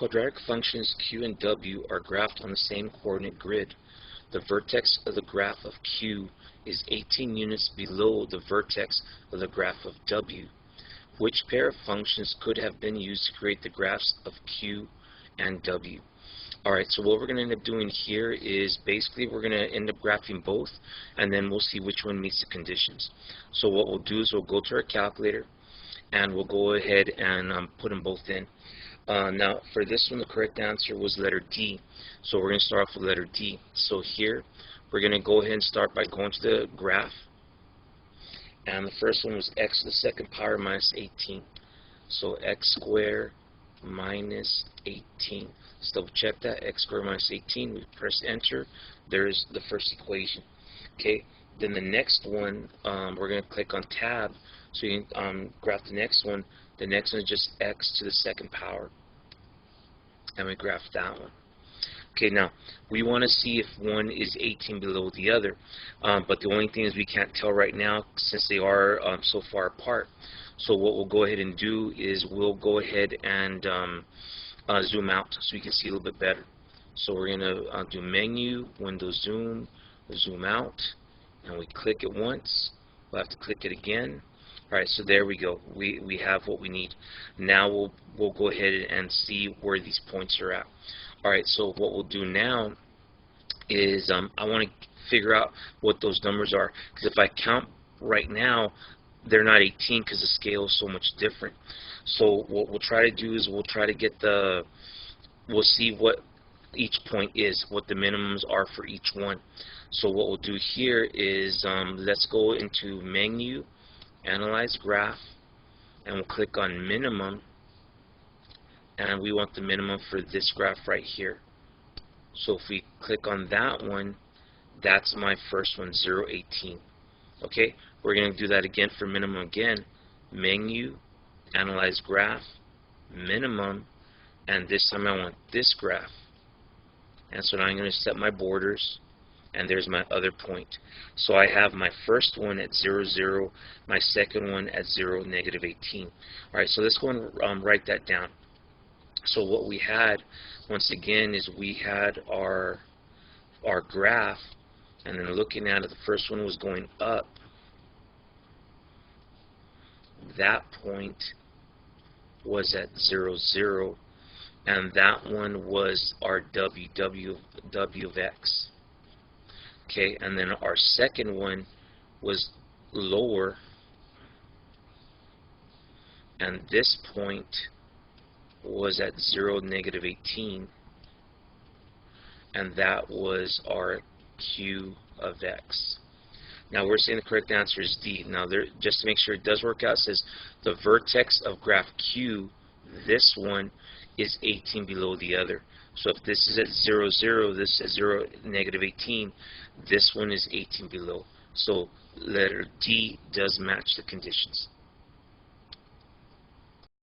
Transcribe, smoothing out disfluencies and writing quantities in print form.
Quadratic functions q and w are graphed on the same coordinate grid. The vertex of the graph of q is 18 units below the vertex of the graph of w. Which pair of functions could have been used to create the graphs of q and w? Alright, so what we're going to end up doing here is basically we're going to end up graphing both, and then we'll see which one meets the conditions. So what we'll do is we'll go to our calculator, and we'll go ahead and put them both in. Now, for this one, the correct answer was letter D. So we're going to start off with letter D. So here, we're going to go ahead and start by going to the graph. And the first one was x to the second power minus 18. So x squared minus 18. Let's double check that. X squared minus 18. We press enter. There's the first equation. Okay. Then the next one, we're going to click on tab. So you can graph the next one. The next one is just x to the second power. And we graph that one. Okay, now we want to see if one is 18 below the other, but the only thing is we can't tell right now since they are so far apart. So what we'll go ahead and do is we'll go ahead and zoom out so we can see a little bit better. So we're going to do menu, window zoom, zoom out, and we click it once. We'll have to click it again. Alright, so there we go. We have what we need. Now we'll go ahead and see where these points are at. Alright, so what we'll do now is I want to figure out what those numbers are. Because if I count right now, they're not 18 because the scale is so much different. So what we'll try to do is we'll try to get we'll see what each point is, what the minimums are for each one. So what we'll do here is let's go into menu, analyze graph, and we'll click on minimum, and we want the minimum for this graph right here. So if we click on that one, that's my first one, 0, 18. Okay, we're going to do that again for minimum again. Menu, analyze graph, minimum, and this time I want this graph. And so now I'm going to set my borders, and there's my other point. So I have my first one at 0, 0, my second one at 0, negative 18. Alright, so let's go and write that down. So what we had, once again, is we had our graph, and then looking at it, the first one was going up. That point was at 0, 0, and that one was our w of x. Okay, and then our second one was lower, and this point was at 0, negative 18, and that was our q of x. Now we're saying the correct answer is D. Now just to make sure it does work out, it says the vertex of graph Q, this one, is 18 below the other. So if this is at 0, 0, this is 0, negative 18, this one is 18 below. So letter D does match the conditions.